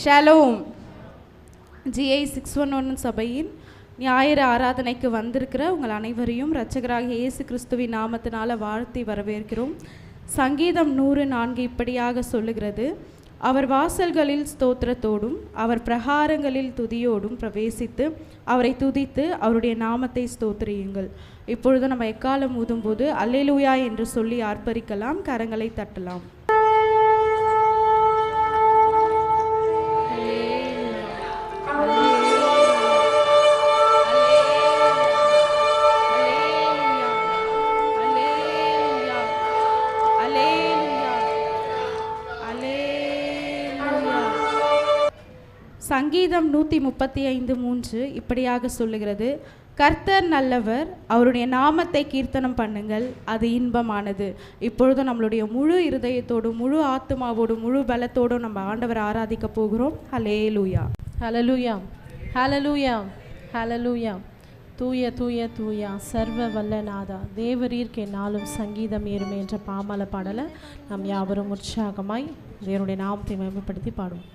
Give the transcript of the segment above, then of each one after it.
Shalom. GI 611 சபையின் ஞாயிறு ஆராதனைக்கு வந்திருக்கிற உங்கள் அனைவரையும் இரட்சகராகிய இயேசு கிறிஸ்துவின் நாமத்தினால வாழ்த்தி வரவேற்கிறோம். சங்கீதம் 104 இப்படியாக சொல்லுகிறது, அவர் வாசல்களில் ஸ்தோத்திரத்தோடும் அவர் பிரகாரங்களில் துதியோடும் பிரவேசித்து அவரை துதித்து அவருடைய நாமத்தை ஸ்தோத்திரியுங்கள். இப்பொழுது நம்ம எக்காலம் ஊதும்போது அல்லேலூயா என்று சொல்லி ஆர்ப்பரிக்கலாம். கரங்களை தட்டலாம். சங்கீதம் 135:3 இப்படியாக சொல்லுகிறது, கர்த்தர் நல்லவர், அவருடைய நாமத்தை கீர்த்தனம் பண்ணுங்கள், அது இன்பமானது. இப்பொழுது நம்மளுடைய முழு இருதயத்தோடும் முழு ஆத்மாவோடும் முழு பலத்தோடும் நம்ம ஆண்டவர் ஆராதிக்க போகிறோம். ஹல்லேலூயா, ஹல்லேலூயா, ஹல்லேலூயா, ஹல்லேலூயா. தூய தூய தூயா சர்வ வல்ல நாதா தேவரீர்க்கு நாளும் சங்கீதம் ஏறுமே என்ற பாமல பாடலை நாம் யாவரும் உற்சாகமாய் தேவனுடைய நாமத்தை மேம்படுத்தி பாடுவோம்.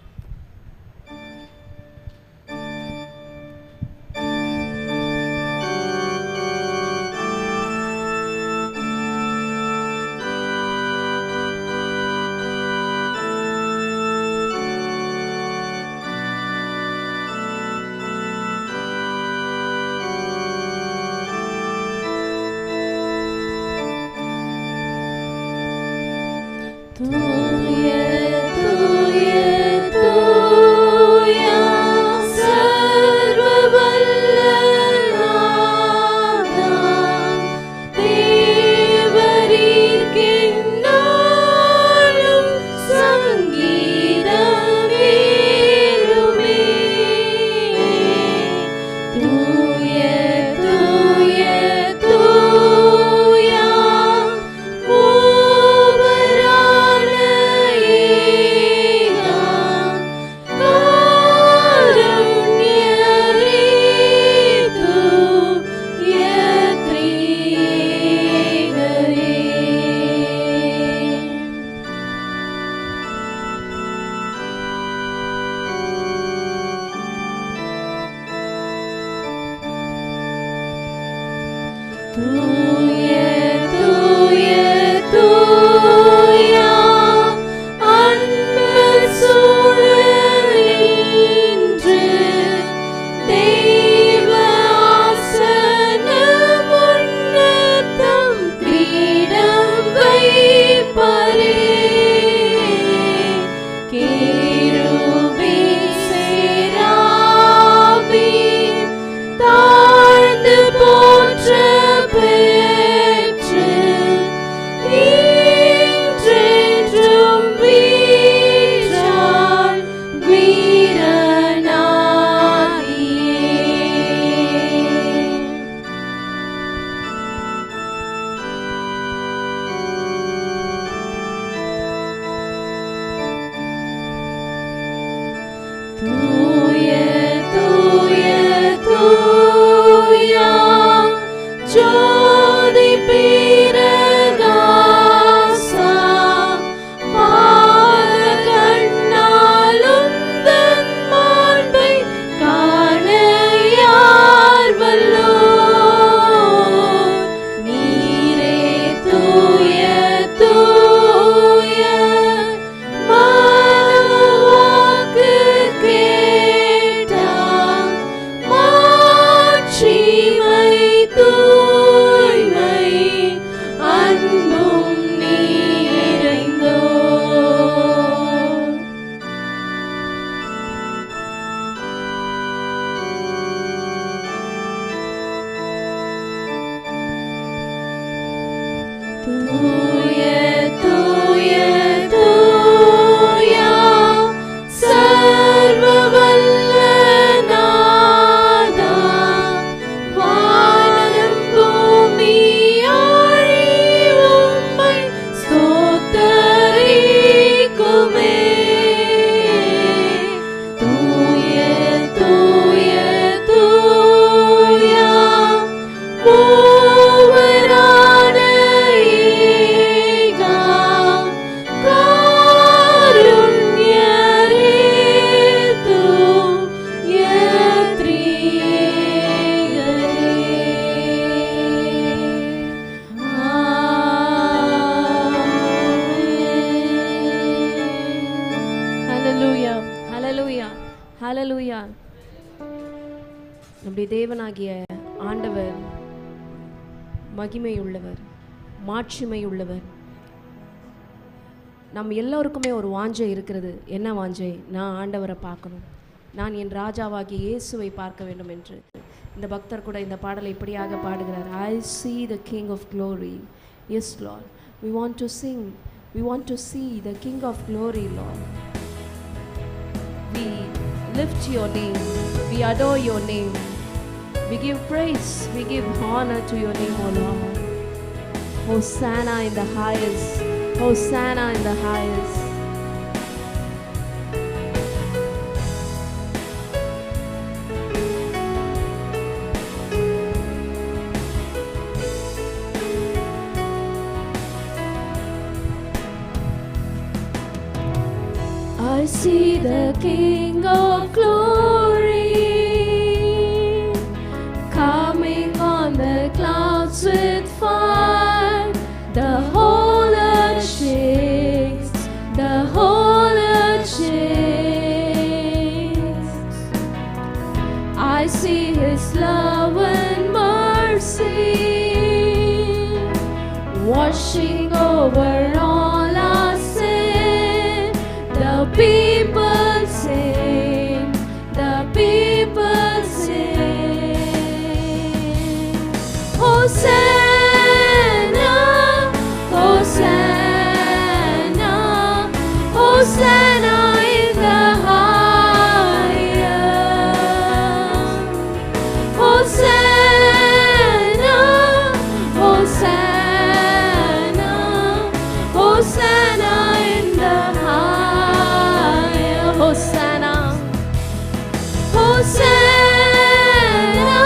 வானம் நம்முடைய தேவனாகிய ஆண்டவர் மகிமையுள்ளவர், மாட்சிமையுள்ளவர். நம் எல்லோருக்குமே ஒரு வாஞ்சை இருக்கிறது. என்ன வாஞ்சை? நான் ஆண்டவரை பார்க்கணும், நான் என் ராஜாவாகிய இயேசுவை பார்க்க வேண்டும் என்று. இந்த பக்தர் கூட இந்த பாடலை இப்படியாக பாடுகிறார். I see the King of glory. Yes Lord, we want to sing, we want to see the King of glory, Lord. We lift your name, we adore your name, we give praise, we give honor to your name, O Lord. Hosanna in the highest, Hosanna in the highest. I see the King of glory coming on the clouds with fire. The whole earth shakes, the whole earth shakes. I see His love and mercy washing over all our sin. The people sing, the people sing. Hosanna, Hosanna, Hosanna in the highest. Hosanna, Hosanna, Hosanna in the highest. Hosanna, Hosanna,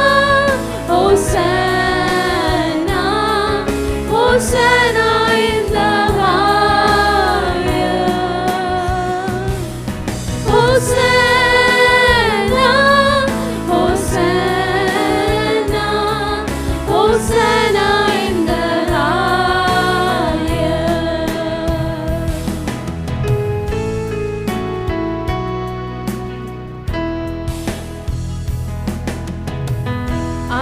Hosanna, Hosanna in the highest. Hosanna, Hosanna, Hosanna in the highest.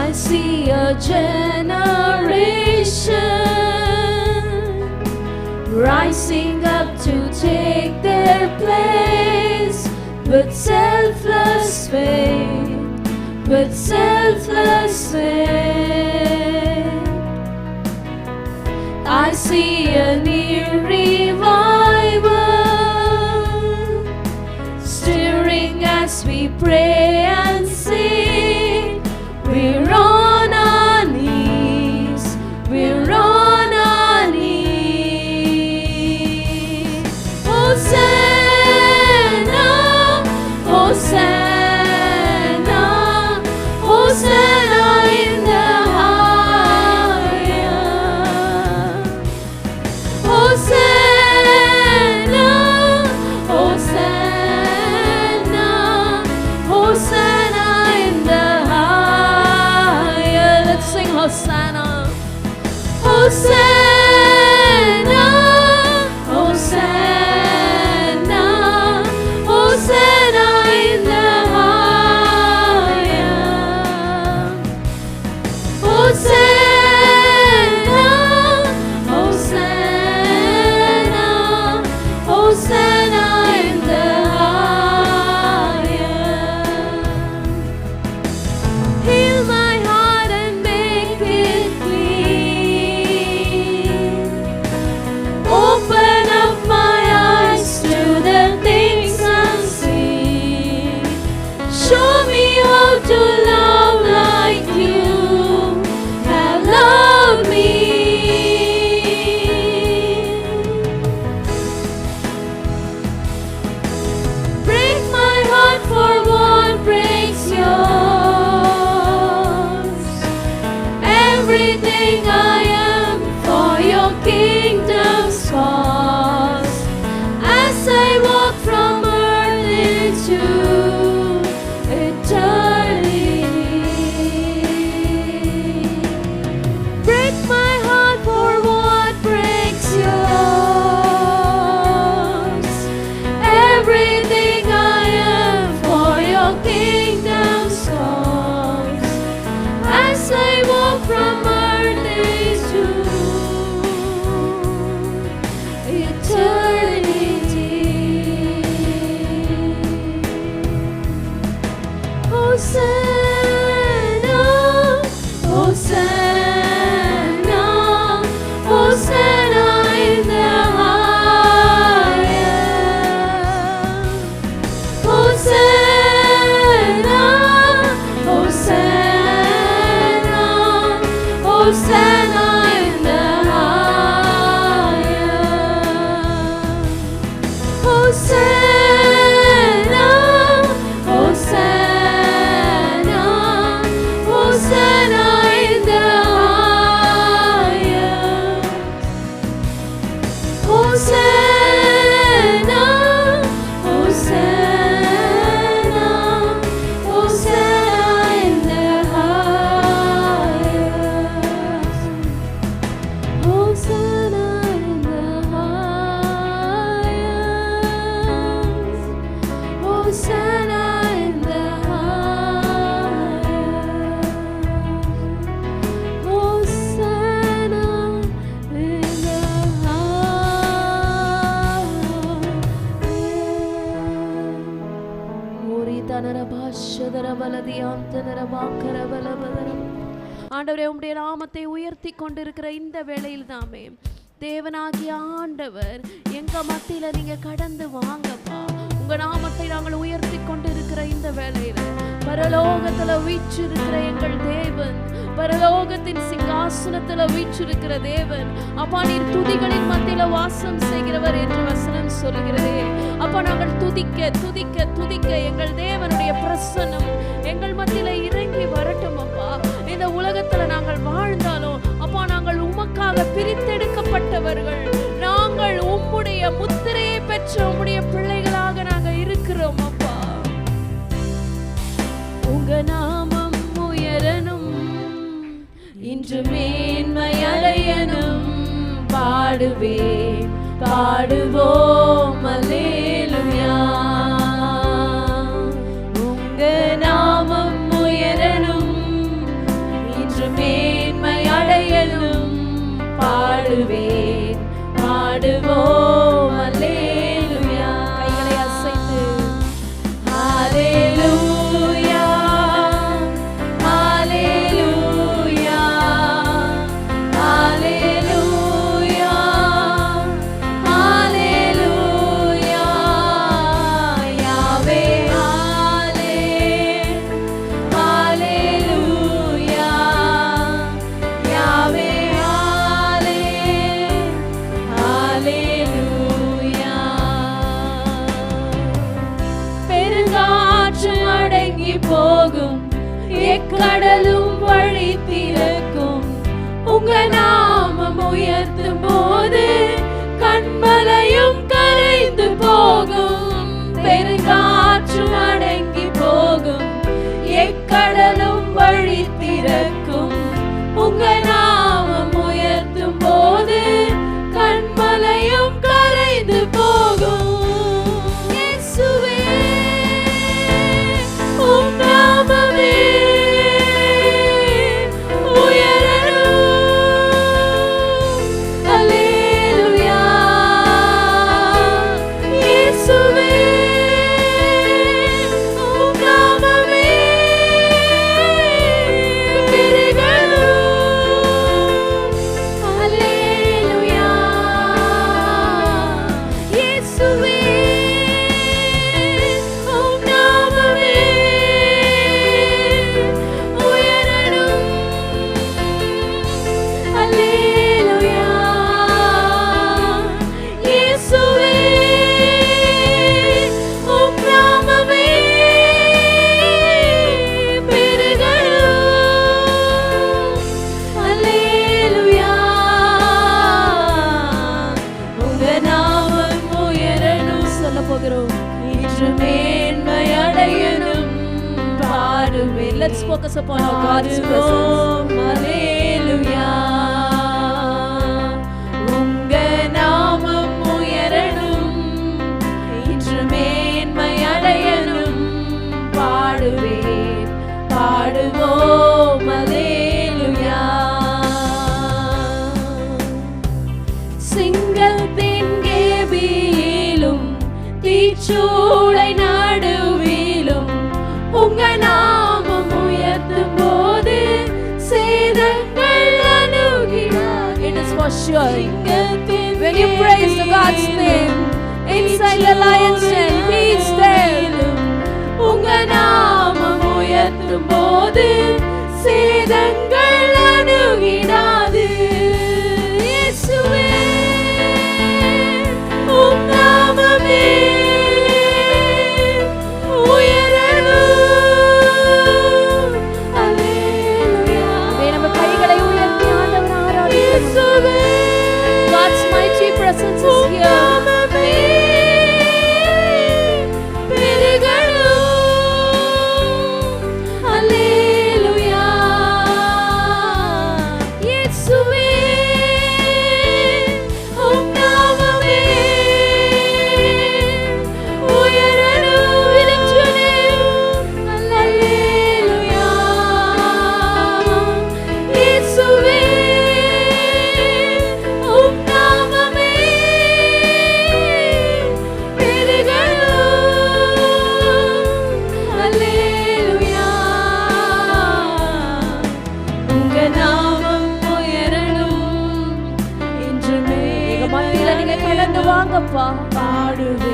I see a generation rising up to take their place with selfless faith, with selfless faith. I see a new revival stirring as we pray and sing. We're on our knees, we're on our knees. Hosanna, Hosanna, Hosanna in the highest. Hosanna, Hosanna, Hosanna in the highest. Let's sing Hosanna. Hosanna, Hosanna, Hosanna in the highest. Hosanna, Hosanna, Hosanna in the highest. Heal my heart and make it clean. Open up my eyes to the things unseen. Show me how to love like you have loved me. Break my heart for what breaks yours. Everything I am for your kingdom's cause. As I walk from earth into eternity. Break my heart for what breaks yours. Everything I am for your kingdom's cause. Hosanna in the highest. Hosanna, Hosanna, Hosanna in the highest. Hosanna, Hosanna, Hosanna in the highest. Hosanna in the highest. Hosanna in the highest. Hosanna in the ஆண்டவரே, உம்முடைய நாமத்தை உயர்த்தி கொண்டிருக்கிற இந்த வேளையில் தாமே தேவனாகிய ஆண்டவர் எங்க மத்தியில நீங்க கடந்து வாங்கப்பா. உங்க நாமத்தை நாங்கள் உயர்த்தி கொண்டிருக்கிற இந்த வேளையில பரலோகத்துல வீற்றிருக்கிற எங்கள் தேவன், பரலோகத்தின் சிங்காசனத்துல வீற்றிருக்கிற தேவன் அப்பா, நீர் துதிகளின் மத்தியில வாசம் செய்கிறவர் என்று வசனம் சொல்கிறதே. அப்பா, நாங்கள் துதிக்க துதிக்க துதிக்க எங்கள் தேவனுடைய பிரசன்னம் எங்கள் மத்தியில இறங்கி வரட்டும் அப்பா. இந்த உலகத்துல நாங்கள் வாழ்ந்தாலும் அப்பா, நாங்கள் உமக்காக பிரித்தெடுக்கப்பட்டவர்கள், நாங்கள் உம்முடைய முத்திரையை பெற்ற உம்முடைய பிள்ளைகளாக நாங்கள் இருக்கிறோம் அப்பா. உங்க நாமம் உயரணும், இன்று மேன்மை அடையணும், பாடுவேன் பாடுவோம் அல்லேலூயா. உங்க நாமம் உயரணும், இன்று மேன்மை அடையணும், பாடுவேன் பாடுவோம் அல்லேலூயா. கைகளை அசைத்து ஹalleluya, ஹalleluya, ஹalleluya, ஹalleluya. யாவே ஹalலே, ஹalleluya, யாவே ஹalலே, ஹalleluya. பெருங்காற்று அடங்கி போகும், எக்கடலும் வழி திறக்கும், உங்க நாமம் உயர்த்தும் போது கண்மலையும் கரைந்து போகும். பெருங்காற்று அடங்கி போகும், எக்கடலும் வழி திறக்கும், உங்க நாமம் உயர்த்தும் போது கண்மலையும் கரைந்து போகும். இயேசுவே, உம் நாமமே உயரணும். அல்லேலூயா. இயேசுவே, உம் நாமமே பெருகணும். அல்லேலூயா. இயேசுவே, உம் நாமமே உயரணும். அல்லேலூயா. இயேசுவே, உம் நாமமே பெருகணும். அல்லேலூயா. உங்க நாமம் உயரணும். சொல்ல போகிறோம், இன்று மேன்மை அடையணும், பாடுவேன். Let's focus upon our God's presence. Hallelujah. உங்க நாமம் உயரணும், இன்று மேன்மை அடையணும், பாடுவேன் பாடுவோம். Hallelujah. சிங்கத்தின் கேபியிலும் தீச்சூளை நடுவிலும் உங்க நாமம் உயர்த்தும் போது சேதங்கள் அணுகினார். It is for sure. When you praise the God's name inside the lion's den, He is there. உங்க நாமம் உயர்த்தும் போது சேதங்கள் அணுகினார். வாங்கப்பா.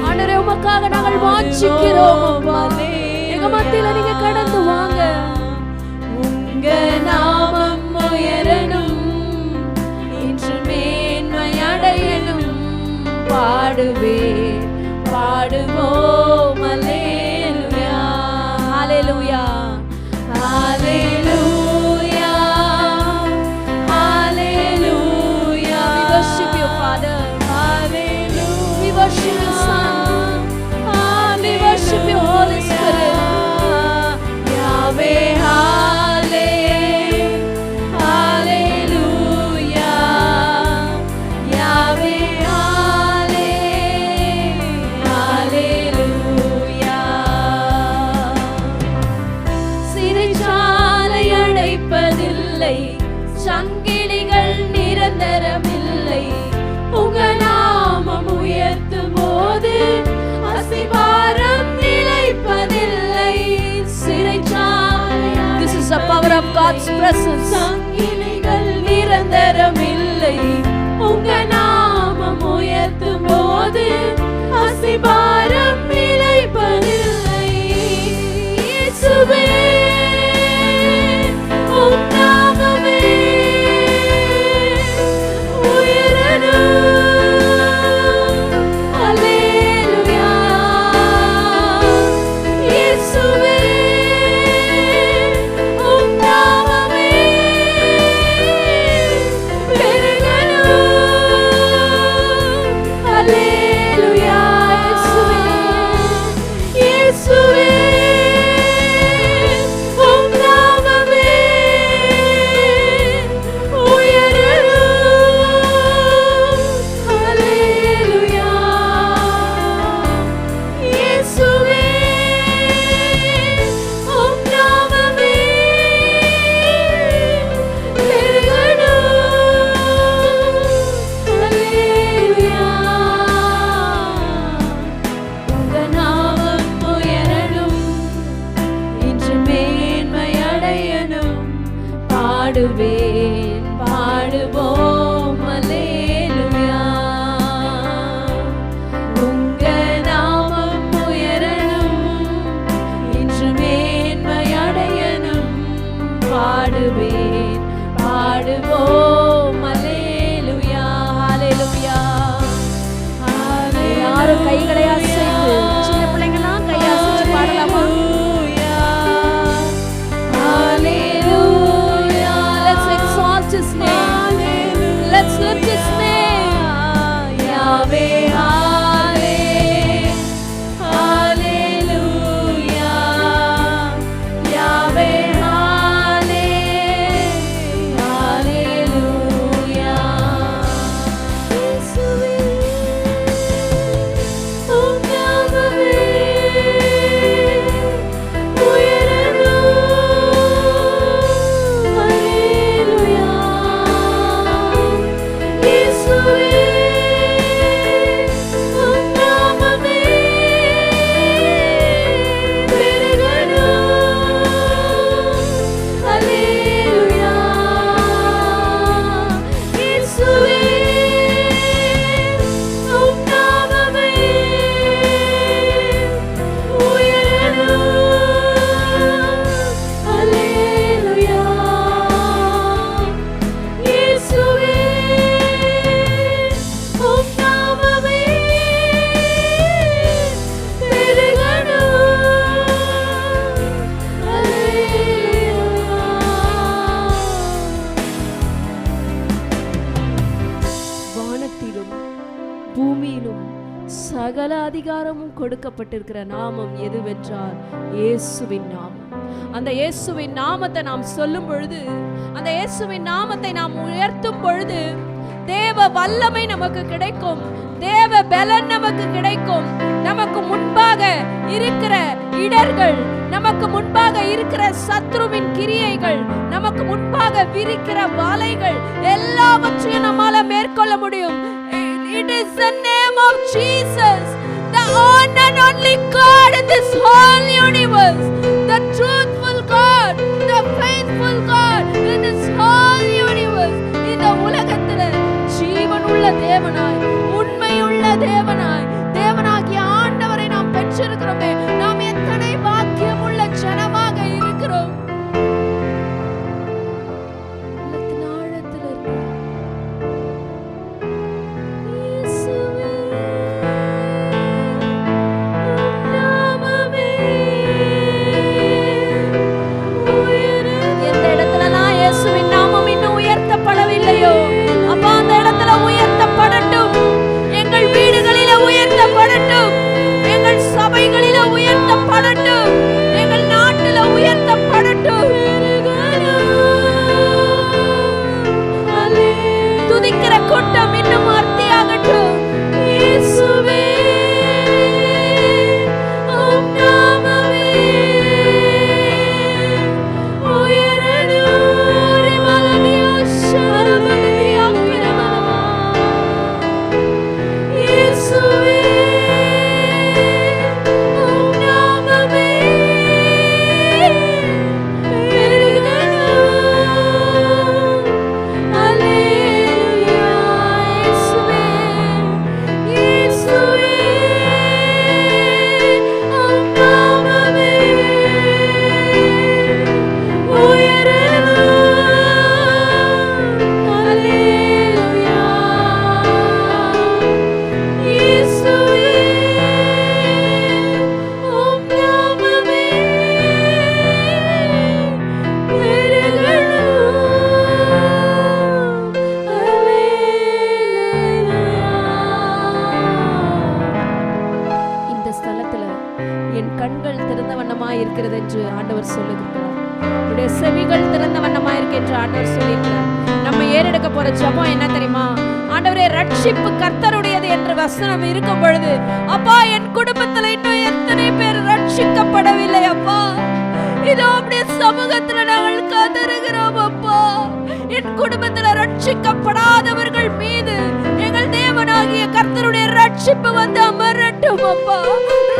ஆண்டவரே உமக்காக நாங்கள் வாஞ்சிக்கிறோம் அப்பா. எங்க மத்தியில நீங்க கடந்து வாங்க. உங்க நாமம் உயரணும், இன்று மேன்மை அடையணும். பாடுவேன் பாடுவோம் அல்லேலூயா அல்லேலூயா அல்லேலூயா அல்லேலூயா. We worship you, Father. Hallelujah. We worship you, Son. We worship you, Holy Spirit. Yahweh, hallelujah. Yahweh, hallelujah. சிறைச்சாலை அடைப்பதில்லை, சங்கிலிகள் நிரந்தரமில்லை. உங்க நாமம் உயர்த்தும் போது அசிவாரம் நிலைப்பதில்லை. சிறைச்சாலை, this is the power of God's presence. சங்கிலிகள் நிரந்தரமில்லை. உங்க நாமம் உயர்த்தும் போது அசிவாரம் நிலைப்பதில்லை. இயேசுவே உம் நாமமே உயரணும். அல்லேலூயா. இயேசுவே உம் நாமமே பெருகணும். அல்லேலூயா. இயேசுவே உம் நாமமே உயரணும். அல்லேலூயா. இயேசுவே உம் நாமமே பெருகணும். அல்லேலூயா. உங்க நாமம் உயரணும், இன்று மேன்மை அடையணும். பாடுவேன் பாடுவோம் அல்லேலூயா. உங்க நாமம் உயரணும், இன்று மேன்மை அடையணும். பாடுவேன் பாடுவோம் அல்லேலூயா. ஹalleluya. யாரும் கைகளை அசைத்து, சின்ன பிள்ளைங்கலாம் கையை அசைச்சு பாடலாமா? Hallelujah. Let's exalt his name. Let's lift his name. Yahweh, hallelujah. Yahweh, hallelujah. இயேசுவே உம் நாமமே உயரணும். அல்லேலூயா. இயேசுவே உம் நாமமே பெருகணும். அல்லேலூயா. இயேசுவே உம் நாமமே உயரணும். அல்லேலூயா. இயேசுவே உம் நாமமே பெருகணும். அல்லேலூயா. வானத்திலும் பூமியிலும் சகல அதிகாரமும் கொடுக்கப்பட்டிருக்கிற நாமம் எதுவென்றால் இயேசுவின் நாமம். அந்த இயேசுவின் நாமத்தை நாம் சொல்லும் பொழுது, அந்த இயேசுவின் நாமத்தை நாம் உயர்த்தும் பொழுது தேவ வல்லமை நமக்கு கிடைக்கும், தேவ பலன் நமக்கு கிடைக்கும். நமக்கு முன்பாக இருக்கிற இடர்கள், நமக்கு முன்பாக இருக்கிற சத்ருவின் கிரியைகள், நமக்கு முன்பாக விரிக்கிற வலைகள் எல்லாவற்றையும் நம்மால மேற்கொள்ள முடியும். It is the name of Jesus, the one and only God in this whole universe, the truthful God, the faithful God in this whole universe. இந்த உலகத்துல ஜீவனுள்ள தேவனாய், உண்மையுள்ள சொல்லுகிறார். உடைய செவிகள் திறந்த வண்ணமா இருக்கு என்று ஆண்டவர் சொல்லியிருக்கிறார். நம்ம ஏறெடுக்க போற ஜெபம் என்ன தெரியுமா? ஆண்டவரே, ரட்சிப்பு கர்த்தருடையது என்ற வசனம் இருக்கும் பொழுது, அப்பா என் குடும்பத்துல இன்னும் எத்தனை பேர் ரட்சிக்கப்படவில்லை அப்பா, இதோ அப்படியே சமூகத்துல நாங்கள் கதறுகிறோம் அப்பா. என் குடும்பத்துல ரட்சிக்கப்படாதவர்கள் மீது எங்கள் தேவனாகிய கர்த்தருடைய ரட்சிப்பு வந்து அமரட்டும் அப்பா.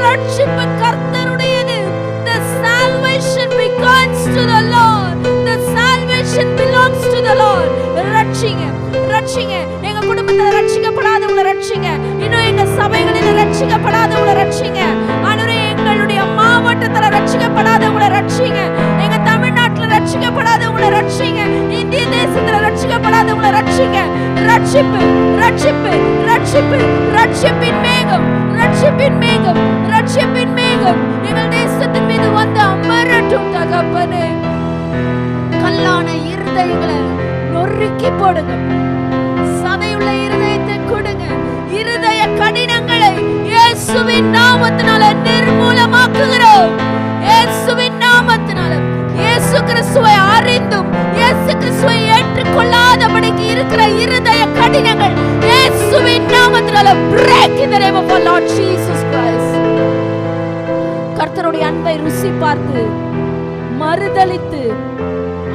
ரட்சிப்பு கர்த்தருடையது. The salvation belongs to the Lord. The salvation belongs to the Lord. ரட்சிங்க, ரட்சிங்க. எங்க குடும்பத்துல ரட்சிக்கப்படாதவங்களை ரட்சிங்க. இன்னும் எங்க சபைகளில் ரட்சிக்கப்படாதவங்களை ரட்சிங்க. ஆண்டவரே, எங்களுடைய மாவட்டத்துல ரட்சிக்கப்படாதவங்களை ரட்சிங்க. எங்க தமிழ்நாட்டுல ரட்சிக்கப்படாதவங்களை ரட்சிங்க. இந்திய தேசத்துல ரட்சிக்கப்படாதவங்களை ரட்சிங்க. ரட்சிப்பு, ரட்சிப்பு, ரட்சிப்பு, ரட்சிப்பின் மேகம், ரட்சிப்பின் மேகம், ரட்சிப்பின் மேகம் எங்கள் தேசத்தின் மீது வந்து அமரட்டும் தகப்பனே. கல்லான இருதயங்களை நொறுக்கி போடுங்க. சதையுள்ள இருதயத்தை கொடுங்க. இருதய கடினங்களை இயேசுவின் நாமத்தினால நிர்மூலமாக்குகிறோம். இயேசுவின் நாமத்தினால. இயேசு கிறிஸ்துவை அறிந்தும் இயேசு கிறிஸ்துவை ஏற்றுக்கொள்ளாதபடிக்கு இருக்கிற இருதய கடினங்கள் இயேசுவின் நாமத்தினால break in the name of our Lord Jesus Christ. கர்த்தருடைய அன்பை ருசி பார்த்து மறுதலித்து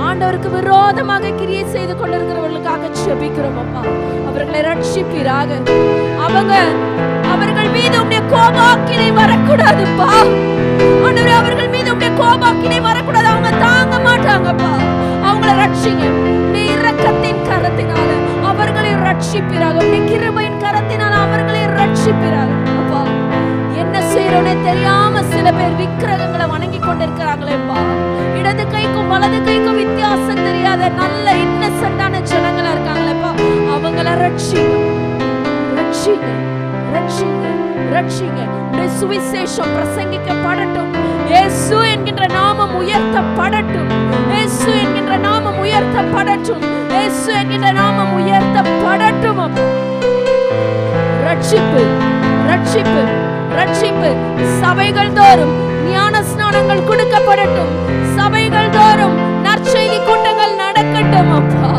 ஆண்டவருக்கு விரோதமாக கிரியை செய்து கொண்டிருக்கிறவர்களுக்காக ஜெபிக்கிறோம் அப்பா. அவர்களை ரட்சிப்பீராக. அவர்கள் மீது உம்முடைய கோபாக்கினை வரக்கூடாதுப்பா. ஆண்டவரே, அவர்கள் மீது உம்முடைய கோபாக்கினை வரக்கூடாது. அவங்க தாங்க மாட்டாங்கப்பா. அவங்களை ரட்சிங்க. உம்முடைய இரக்கத்தின் கரத்தினால அவர்களை ரட்சிப்பீராக. உம்முடைய கிருபையின் கரத்தினால அவர்களை ரட்சிப்பீராக அப்பா. என்ன செய்யறோனே தெரியாம சில பேர் விக்கிரகங்களை வணங்கி கொண்டிருக்கிறாங்களேப்பா. இடது கைக்கும் வலது கைக்கும் வித்தியாசம் தெரியாத நல்ல இன்னசென்ட்டான ஜனங்களா இருக்காங்களேப்பா. அவங்கள ரட்சிங்க, ரட்சிங்க, ரட்சிங்க, ரட்சிங்க. சுவிசேஷம் பிரசங்கிக்கப்படட்டும். இயேசு என்கின்ற நாமம் உயர்த்தப்படட்டும். இயேசு என்கின்ற நாமம் உயர்த்தப்படட்டும். இயேசு என்கின்ற நாமம் உயர்த்தப்படட்டும். ரட்சிப்பு, ரட்சிப்பு, ரட்சிப்பு. சபைகள் தோறும் ஞான ஸ்நானங்கள் கொடுக்கப்படட்டும். சபைகள் தோறும் நற்செய்தி கூட்டங்கள் நடக்கட்டும் அப்பா.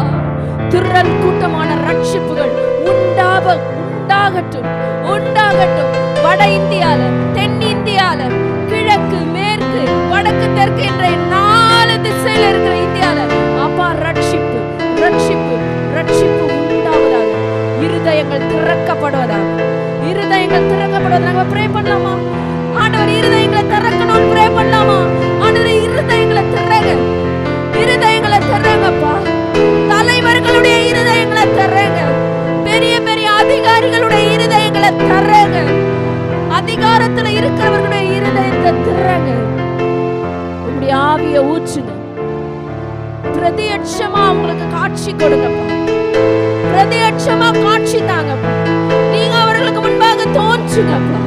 திரள் கூட்டமான ரட்சிப்புகள் உண்டாகட்டும், உண்டாகட்டும். வட இந்தியால, தென் இந்தியால, கிழக்கு, மேற்கு, வடக்கு, தெற்கு என்ற 4 திசையில இருக்கிற இந்தியால அப்பா ரட்சிப்பு, ரட்சிப்பு, ரட்சிப்பு உண்டாவதாக. இருதயங்கள் திறக்கப்படுவதாக. இருதயங்கள் திறக்கப்படுவதாக. நாம ப்ரே பண்ணலாமா? ஆண்டவர் இருதயங்களை திறக்கணும். ப்ரே பண்ணலாமா? ஆண்டவர் இருதயங்களை திறங்க, இருதயங்களை திறங்கப்பா. தலைவர்களுடைய இருதயங்களை திறங்க. பெரிய பெரிய அதிகாரிகளுடைய இருதயங்களை திறங்க. அதிகாரத்துல இருக்கிறவர்களுடைய இருதயத்தை திறங்க. உங்களுடைய ஆவியை ஊற்றுங்க. பிரதியட்சமா அவங்களுக்கு காட்சி கொடுங்கப்பா. பிரதியட்சமா காட்சி தாங்கப்பா. நீங்க அவர்களுக்கு முன்பாக தோன்றுங்கப்பா.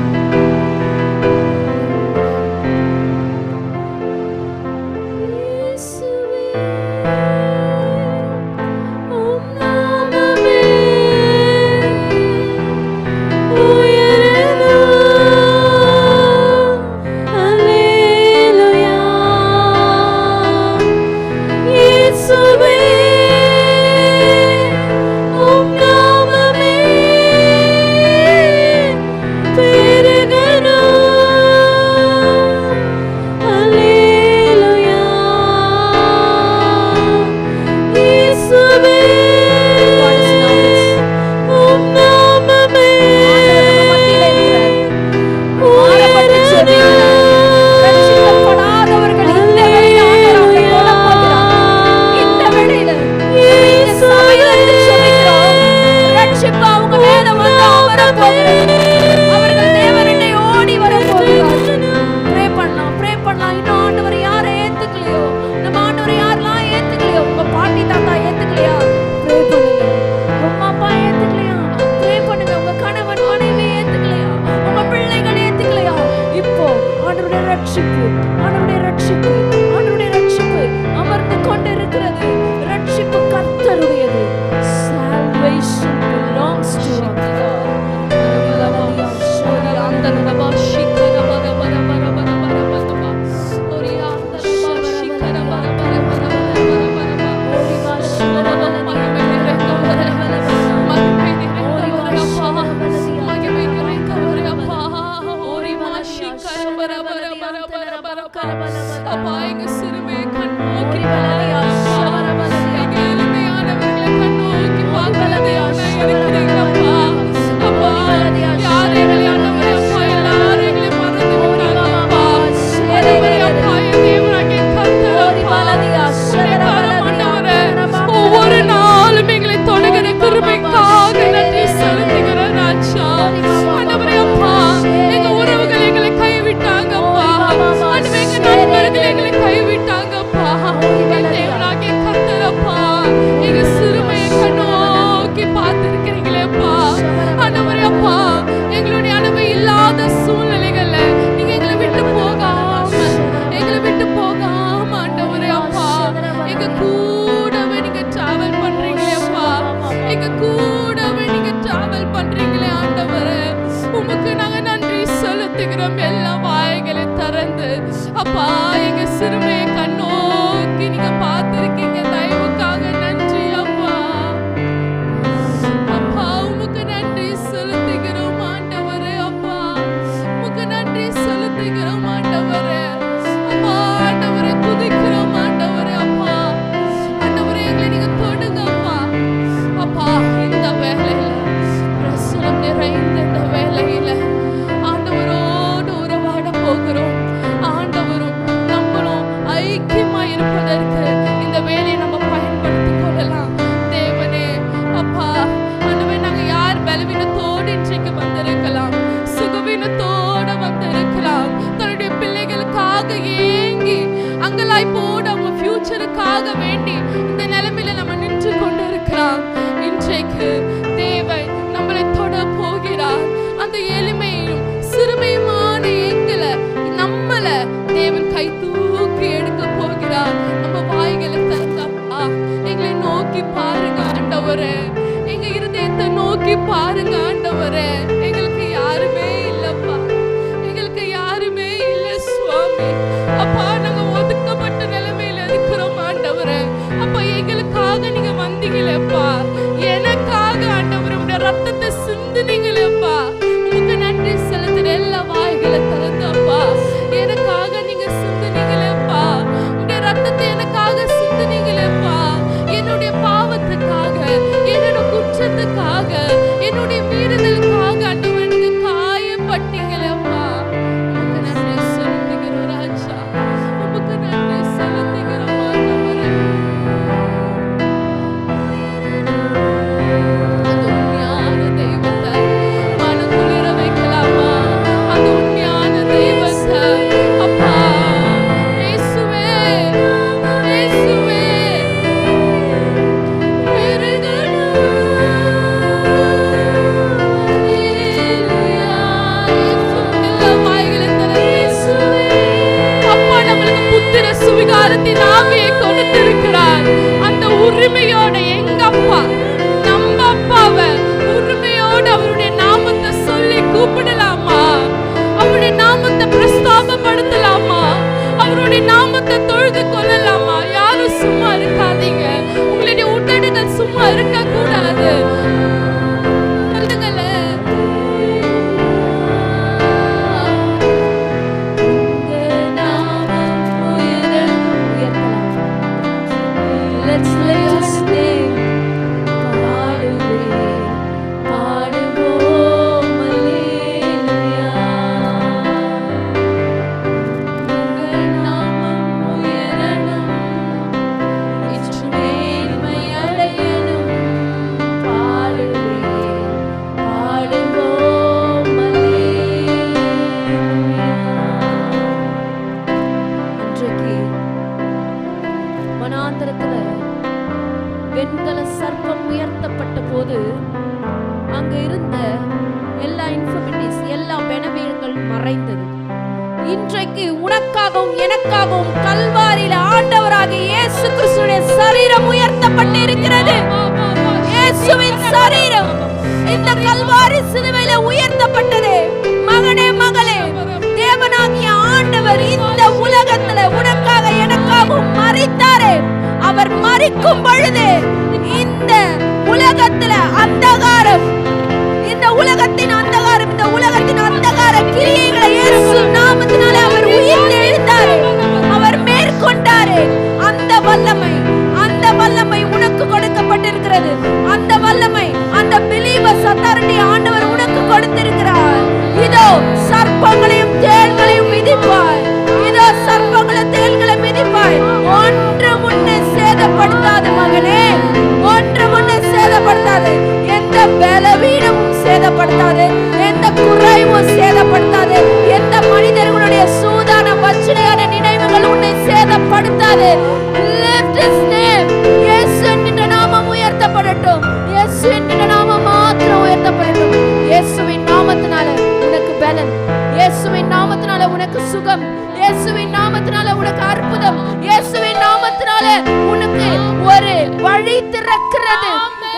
Pero நோக்கி பாருங்க ஆண்டவரே, எங்க இருதயத்தை நோக்கி பாருங்க ஆண்டவரே. எங்களுக்கு யாருமே இல்லப்பா, எங்களுக்கு யாருமே இல்லை சுவாமி. அப்பா நாங்க ஒதுக்கப்பட்ட நிலைமையில இருக்கிறோம் ஆண்டவரே. அப்பா எங்களுக்காக நீங்க வந்தீங்களேப்பா, எனக்காக ஆண்டவரே உடைய ரத்தத்தை சிந்துனீங்களேப்பா. உங்களுக்கு நன்றி செலுத்துற எல்லா வாய்களை திறந்தப்பா, எனக்காக நீங்க சிந்துனீங்களேப்பா, உடைய ரத்தத்தை எனக்காக சிந்துனீங்களேப்பா. என்னுடைய பாவத்துக்காக, என்னோட குற்றத்துக்காக, என்னுடைய மீறுதலுக்காக ஆண்டவரே நீங்க காயப்பட்டீங்களேப்பா. உங்களுக்கு நன்றி செலுத்துகிறோம் ராஜா, உங்களுக்கு நன்றி செலுத்துகிறோம் ஆண்டவரே. அந்த உண்மையான தெய்வத்தை மனக்குளிர வைக்கலாமா? அந்த உண்மையான தெய்வத்தை அப்பா இயேசுவே, இயேசுவே சுவிகாரத்தின் ஆவியை கொடுத்திருக்கிறார். அந்த உரிமையோட எங்க அப்பா, நம்ம அப்பாவை உரிமையோட அவருடைய நாமத்தை சொல்லி கூப்பிடலாமா? அவருடைய நாமத்தை பிரஸ்தாபப்படுத்தலாமா? அவருடைய நாமத்தை தொழுது கொள்ளலாமா? யாரும் சும்மா இருக்காதீங்க, உங்களுடைய உதடுகள் சும்மா இருக்க கூடாது. வெண்கல சர்ப்பம் உயர்த்தப்பட்ட போது அங்க இருந்த எல்லா இன்ஃபர்மிட்டிஸ், எல்லா பெனவீனங்கள் மறைந்தது. இன்றைக்கு உனக்காகவும் எனக்காகவும் கல்வாரியில ஆண்டவராகிய இயேசு கிறிஸ்துவின் சரீரம் உயர்த்தப்பட்டு இருக்கிறது. இயேசுவின் சரீரம் இந்த கல்வாரி சிலுவையில உயர்த்தப்பட்டது. மகனே, மகளே, தேவனாகிய ஆண்டவர் இந்த உலகத்துல உனக்காக எனக்காகவும் மரித்தாரே. அவர் மரிக்கும் பொழுது இந்த உலகத்துல அந்தகாரம், இந்த உலகத்தின் அந்தகாரம், இந்த உலகத்தின் அந்தகார கிரியைகளை இயேசு நாமத்தினாலே அவர் உயிர் எழுந்தார். அவர் மேற்கொண்டாரு. அந்த வல்லமை, அந்த வல்லமை உனக்கு கொடுக்கப்பட்டிருக்கிறது. அந்த வல்லமை, அந்த பிலீவர்ஸ் அத்தாரிட்டி ஆண்டவர் உனக்கு கொடுத்திருக்கிறார். இதோ சர்ப்பங்களையும் தேள்களையும் மிதிப்பாய். இதோ சர்ப்பங்களையும் தேள்களையும் மிதிப்பாய். ஒன்று முன்னே சேதப்படுத்தாது மகனே, ஒன்று முன்னே சேதப்படுத்தாது. எந்த பலவீனமும் சேதப்படுத்தாது, எந்த குறைவும் சேதப்படுத்தாது, எந்த மனிதர்களுடைய சூதான வச்சனையான நினைவுகள் உன்னை சேதப்படுத்தாது. Lift his name. இயேசு என்கிற நாமம் உயர்த்தப்படட்டும். இயேசு என்கிற நாமம் மாத்திரம் உயர்த்தப்படட்டும். இயேசுவின் நாமத்தினால உனக்கு பலன், இயேசுவின் நாமத்தினால உனக்கு சுகம், இயேசுவின் நாமத்தினால உனக்கு அற்புதம், இயேசுவின் நாமத்தினால உனக்கு ஒரு வழி திறக்கிறது.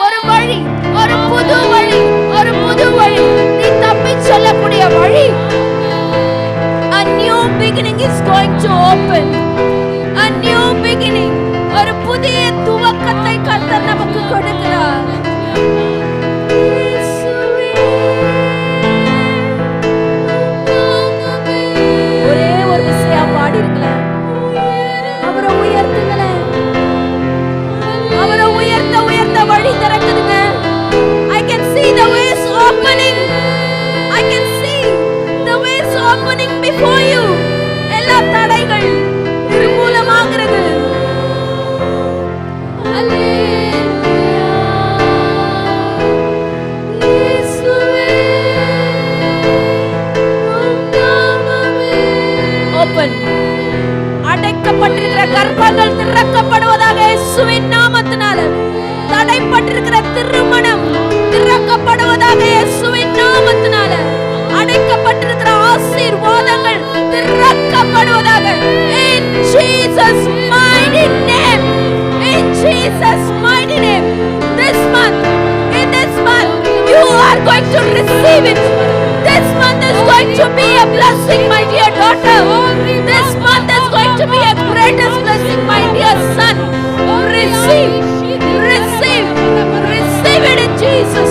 ஒரு வழி, ஒரு புது வழி, ஒரு புது வழி, நீ தப்பி செல்லக்கூடிய வழி. A new beginning is going to open. A new beginning, ஒரு புதிய துவக்கத்தை கர்த்தர் நமக்கு கொடுக்கிறார். ஒரே ஒரு விஷயா பாடிருங்களேன், அவரை உயர்த்துங்களேன். அவரை உயர்த்த உயர்த்த வழி திறக்குதுங்க. I can see the ways opening. I can see the ways opening before you. எல்லா தடைகள் நிர்மூலமாகிறது. Open. அடைக்கப்பட்டிருக்கிற கர்ப்பங்கள் திறக்கப்படுவதாக இயேசுவின் நாமத்தினால. தடைப்பட்டிருக்கிற திருமணம் திறக்கப்படுவதாக இயேசுவின் நாமத்தினால. அடைக்கப்பட்டிருக்கிற ஆசீர்வாதங்கள் திறக்கப்படுவதாக. In Jesus mighty name. In Jesus mighty name. receive it. This month is going to be a blessing, my dear daughter. This month is going to be a greatest blessing, my dear son. Receive, receive, receive it in Jesus.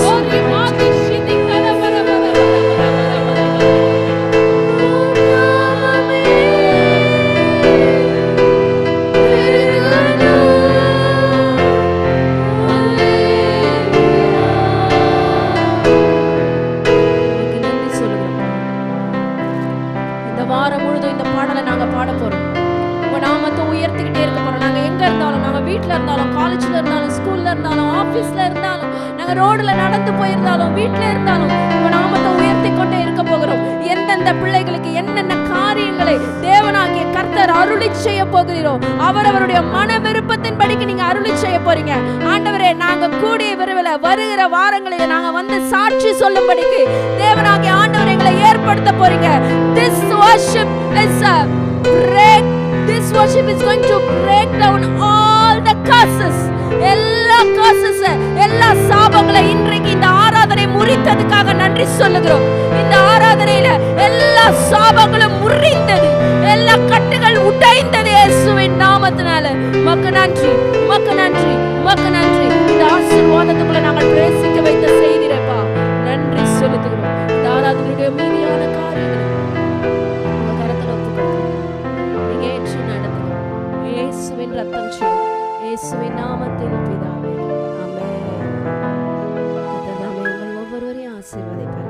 வாரம் முழுதும் இந்த பாடலை நாங்க பாட போறோம். உங்க நாமத்தை உயர்த்திக்கிட்டே இருக்க போறோம். நாங்க எங்க இருந்தாலும், நாங்க வீட்டுல இருந்தாலும், காலேஜ்ல இருந்தாலும், ஸ்கூல்ல இருந்தாலும், ஆபீஸ்ல இருந்தாலும், நாங்க ரோட்ல நடந்து போயிருந்தாலும், வீட்டுல இருந்தாலும் உங்க நாமத்தை உயர்த்தி கொண்டே இருக்க போகிறோம். எந்தெந்த பிள்ளைகளுக்கு என்னென்ன காரியங்களை தேவனாகிய கர்த்தர் அருளி செய்ய போகிறீரோ அவரவருடைய மன விருப்பத்தின்படிக்கு நீங்க அருளி செய்ய போறீங்க. ஆண்டவரே, நாங்க கூடிய விரைவில் வருகிற வாரங்களில் நாங்க வந்து சாட்சி சொல்லும்படிக்கு தேவனாகிய ஆண்டவர் எங்களை ஏற்படுத்த போறீங்க. This worship is going to break down all the curses. எல்லா சாபங்களை இன்றைக்கு இந்த ஆராதனை முறித்ததுக்காக நன்றி சொல்லுகிறோம். இந்த ஆராதனையில எல்லா சாபங்களும் முறிந்தது, எல்லா கட்டுகள் உடைந்தது இயேசுவின் நாமத்தினால. உமக்கு நன்றி, உமக்கு நன்றி, உமக்கு நன்றி. இந்த ஆசீர்வாதத்துக்குள்ள நாங்கள் பிரவேசிக்க வைத்த செய்திரப்பா, நன்றி செலுத்துகிறோம். இந்த ஆராதனையுடைய மீதியான காரியங்களை உங்க கரத்துல ஒப்புக்கொடுக்கிறோம். நீங்க ஏற்று நடத்துங்க. இயேசுவின் ரத்தம் செய்யும், இயேசுவின் நாமத்தில் பிதாவே, ஆமென். கர்த்தர் தாமே உங்கள் ஒவ்வொருவரையும் ஆசீர்வதிப்பார்.